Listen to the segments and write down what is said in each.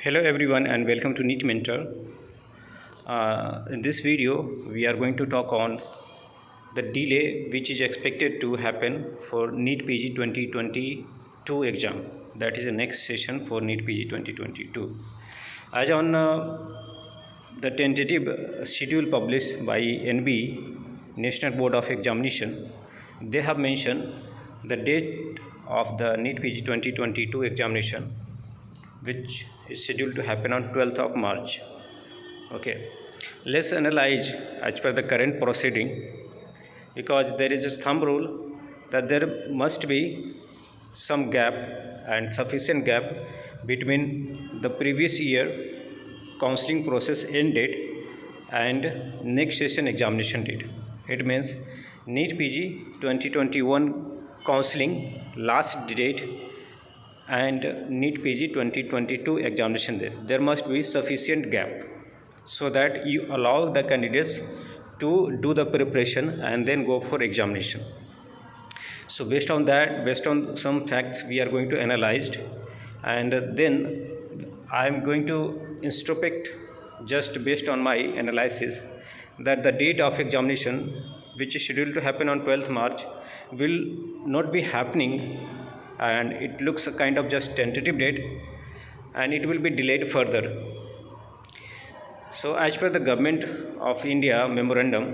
Hello everyone and welcome to NEET Mentor. In this video, we are going to talk on the delay which is expected to happen for NEET PG 2022 exam. That is the next session for NEET PG 2022. As on the tentative schedule published by NB, National Board of Examination, they have mentioned the date of the NEET PG 2022 examination, which is scheduled to happen on 12th of March. Okay, let's analyze as per the current proceeding, because there is a thumb rule that there must be some gap and sufficient gap between the previous year counseling process end date and next session examination date. It means NEET PG 2021 counseling last date and NEET PG 2022 examination date. There must be sufficient gap so that you allow the candidates to do the preparation and then go for examination. So based on that, based on some facts, we are going to analyze, and then I am going to introspect just based on my analysis that the date of examination, which is scheduled to happen on 12th March, will not be happening, and it looks a kind of just tentative date, and it will be delayed further. So as per the Government of India memorandum,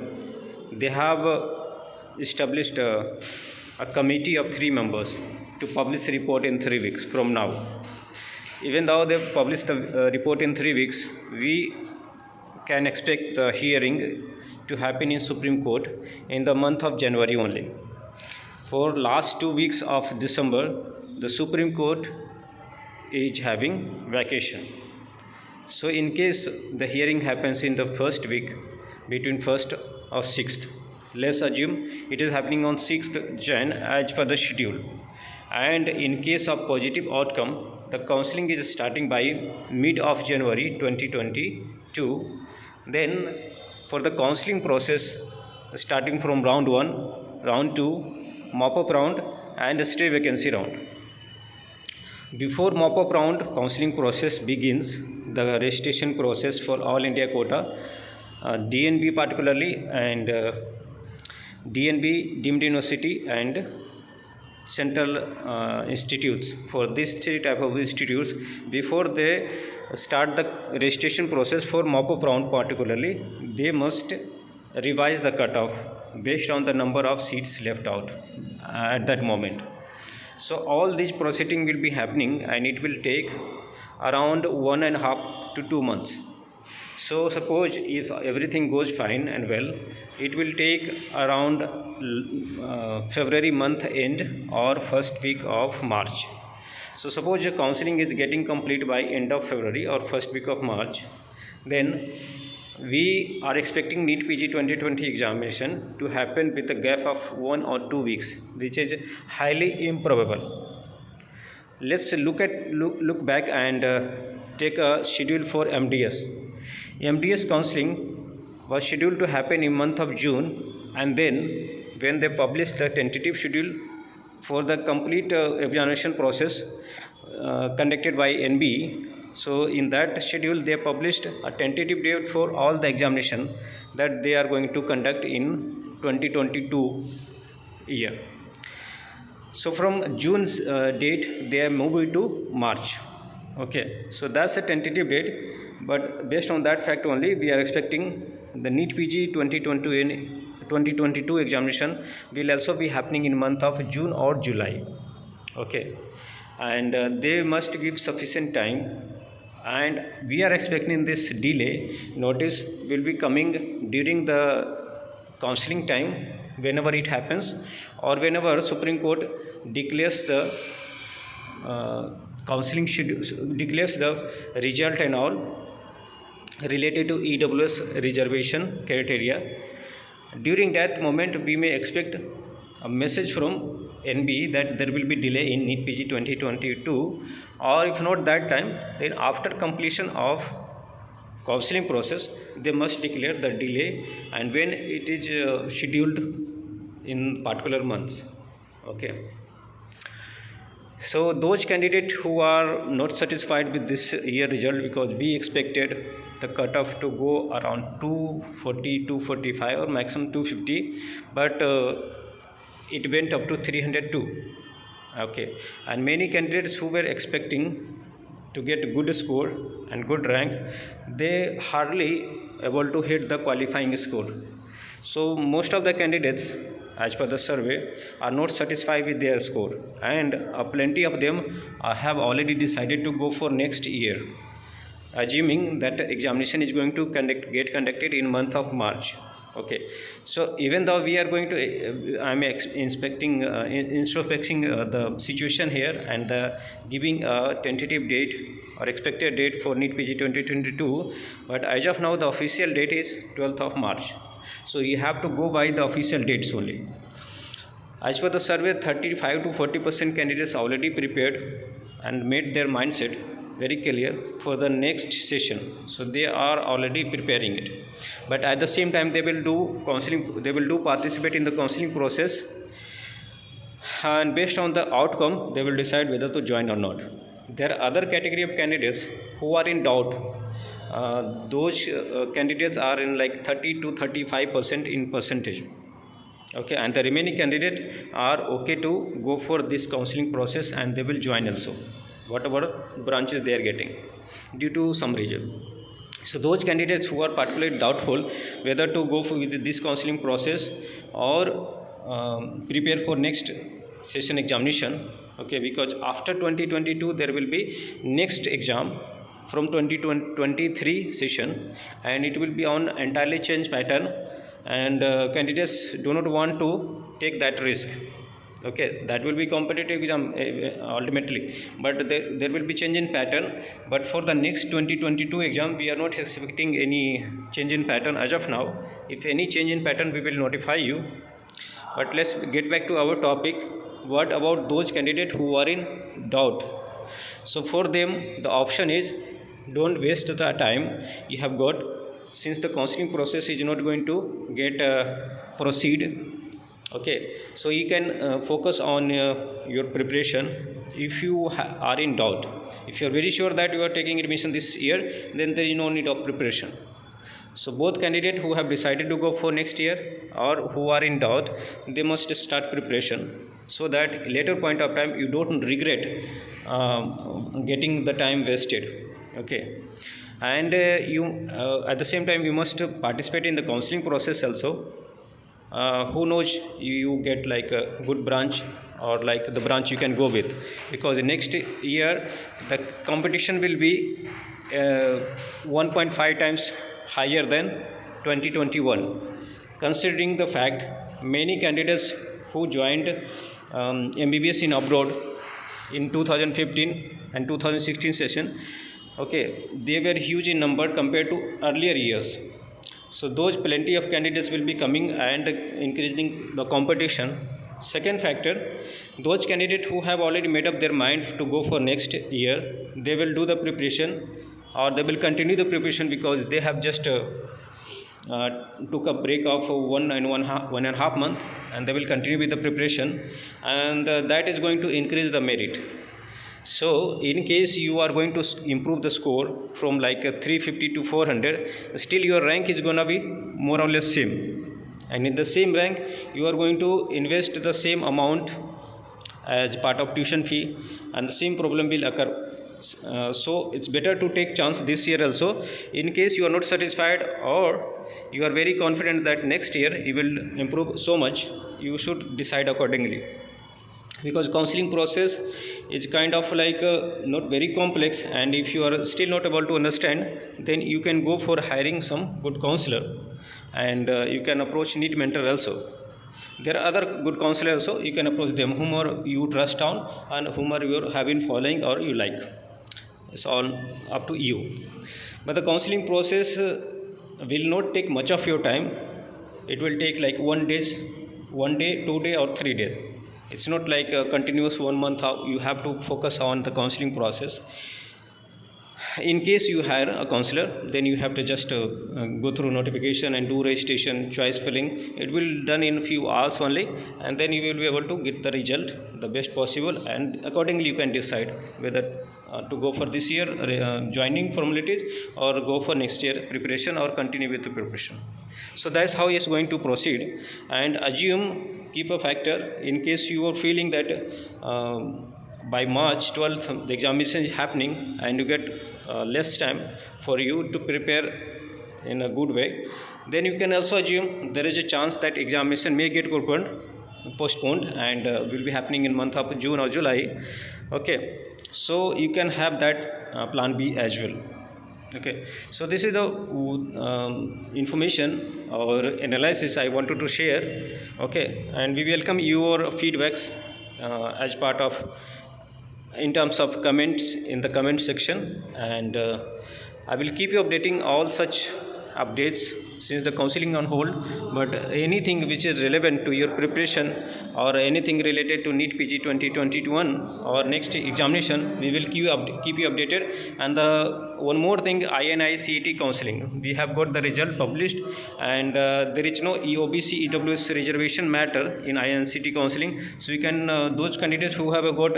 they have established a committee of 3 members to publish a report in 3 weeks from now. Even though they publish the report in 3 weeks, we can expect the hearing to happen in Supreme Court in the month of January only. For last 2 weeks of December, the Supreme Court is having vacation. So in case the hearing happens in the first week between 1st or 6th, let's assume it is happening on 6th Jan as per the schedule, and in case of positive outcome, the counseling is starting by mid of January 2022. Then for the counseling process, starting from round 1, round 2, mop-up round and stay vacancy round. Before mop-up round counseling process begins, the registration process for all India quota, DNB particularly, and DNB deemed university and central institutes. For these 3 type of institutes, before they start the registration process for mop-up round particularly, they must revise the cutoff based on the number of seats left out at that moment. So all these proceeding will be happening, and it will take around 1.5 to 2 months. So suppose if everything goes fine and well, it will take around February month end or first week of March. So suppose the counseling is getting complete by end of February or first week of March, then we are expecting NEET PG 2020 examination to happen with a gap of 1 or 2 weeks, which is highly improbable. Let's look back and take a schedule for MDS. MDS counseling was scheduled to happen in month of June, and then when they published the tentative schedule for the complete examination process conducted by NB, so in that schedule they published a tentative date for all the examination that they are going to conduct in 2022 year. So from June's date, they are moved to March. Okay, so that's a tentative date, but based on that fact only, we are expecting the NEET PG 2022 examination will also be happening in month of June or July. Okay, and they must give sufficient time, and we are expecting this delay notice will be coming during the counseling time, whenever it happens, or whenever Supreme Court declares the counseling declares the result and all related to EWS reservation criteria. During that moment, we may expect a message from NB that there will be delay in NEET PG 2022, or if not that time, then after completion of counseling process, they must declare the delay and when it is scheduled in particular months. Okay. So those candidates who are not satisfied with this year result, because we expected the cutoff to go around 240 245 or maximum 250, but it went up to 302. Okay, and many candidates who were expecting to get good score and good rank, they hardly able to hit the qualifying score. So most of the candidates, as per the survey, are not satisfied with their score, and plenty of them have already decided to go for next year, assuming that examination is going to get conducted in month of March. Okay, so even though we are going to inspecting the situation here, and giving a tentative date or expected date for NEET PG 2022, but as of now the official date is 12th of March. So you have to go by the official dates only. As per the survey, 35 to 40% candidates already prepared and made their mindset very clear for the next session. So they are already preparing it. But at the same time, they will do counseling. They will do participate in the counseling process, and based on the outcome, they will decide whether to join or not. There are other category of candidates who are in doubt. Those candidates are in like 30 to 35% in percentage. Okay, and the remaining candidate are okay to go for this counseling process, and they will join also whatever branches they are getting due to some reason. So those candidates who are particularly doubtful whether to go for with this counseling process or prepare for next session examination. Okay, because after 2022 there will be next exam from 2023 session, and it will be on entirely changed pattern, and candidates do not want to take that risk. Okay, that will be competitive exam ultimately, but there will be change in pattern. But for the next 2022 exam, we are not expecting any change in pattern as of now. If any change in pattern, we will notify you. But let's get back to our topic. What about those candidates who are in doubt? So for them, the option is, don't waste the time you have got, since the counseling process is not going to get proceed. Okay, so you can focus on your preparation. If you are in doubt, if you are very sure that you are taking admission this year, then there is no need of preparation. So both candidates who have decided to go for next year or who are in doubt, they must start preparation, so that later point of time you don't regret getting the time wasted. Okay, and you at the same time you must participate in the counseling process also. Who knows, you get like a good branch, or like the branch you can go with, because next year the competition will be 1.5 times higher than 2021, considering the fact many candidates who joined MBBS in abroad in 2015 and 2016 session, okay, they were huge in number compared to earlier years. So those plenty of candidates will be coming and increasing the competition. Second factor, those candidates who have already made up their mind to go for next year, they will do the preparation, or they will continue the preparation, because they have just took a break of one and a half month, and they will continue with the preparation, and that is going to increase the merit. So in case you are going to improve the score from like 350 to 400, still your rank is going to be more or less same, and in the same rank you are going to invest the same amount as part of tuition fee, and the same problem will occur. So it's better to take chance this year also. In case you are not satisfied, or you are very confident that next year you will improve so much, you should decide accordingly, because counseling process is kind of like not very complex, and if you are still not able to understand, then you can go for hiring some good counselor, and you can approach NEET mentor also. There are other good counselors also, you can approach them, whom you trust on and whom you have been following or you like. It's all up to you. But the counseling process will not take much of your time. It will take like 1 day, 2 day or 3 days. It's not like a continuous 1 month. You have to focus on the counseling process. in case you hire a counselor, then you have to just go through notification and do registration, choice filling. It will done in few hours only, and then you will be able to get the result the best possible, and accordingly you can decide whether to go for this year joining formalities, or go for next year preparation, or continue with the preparation. So that's how it's going to proceed. And assume, keep a factor in case you are feeling that by March 12th the examination is happening and you get less time for you to prepare in a good way, then you can also assume there is a chance that examination may get postponed and will be happening in month of June or July. Okay, so you can have that plan B as well. Okay, so this is the information or analysis I wanted to share. Okay, and we welcome your feedbacks as part of, in terms of comments in the comment section, and I will keep you updating all such updates since the counseling on hold. But anything which is relevant to your preparation or anything related to NEET PG 2021 or next examination, we will keep you updated. And one more thing, INI CET counseling, we have got the result published, and there is no EOBC EWS reservation matter in INCT counseling. So you can those candidates who have got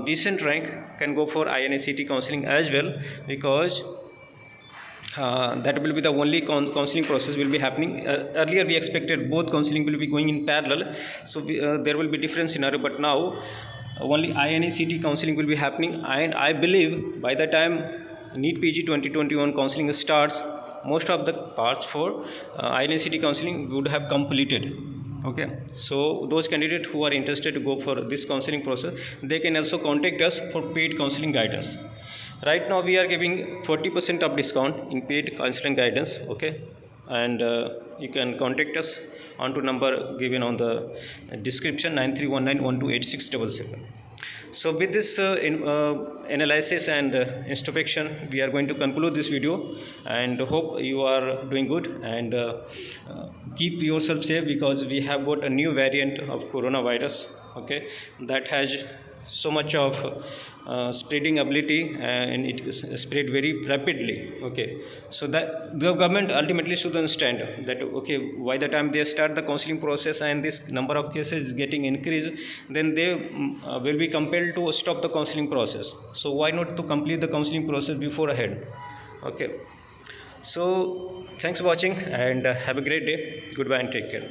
decent rank can go for INCT counseling as well, because that will be the only counseling process will be happening. Earlier we expected both counseling will be going in parallel, so there will be different scenario, but now only INCT counseling will be happening. And I believe by the time NEET PG 2021 counseling starts, most of the parts for INCT counseling would have completed. Okay, so those candidates who are interested to go for this counseling process, they can also contact us for paid counseling guidance. Right now we are giving 40% of discount in paid counseling guidance. Okay, and you can contact us on to number given on the description, 9319128677. So with this analysis and introspection, we are going to conclude this video, and hope you are doing good, and keep yourself safe, because we have got a new variant of coronavirus. Okay, that has so much of spreading ability, and it spread very rapidly. Okay, so that the government ultimately should understand that, okay, by the time they start the counseling process and this number of cases is getting increased, then they will be compelled to stop the counseling process. So why not to complete the counseling process before ahead? Okay, so thanks for watching, and have a great day. Goodbye and take care.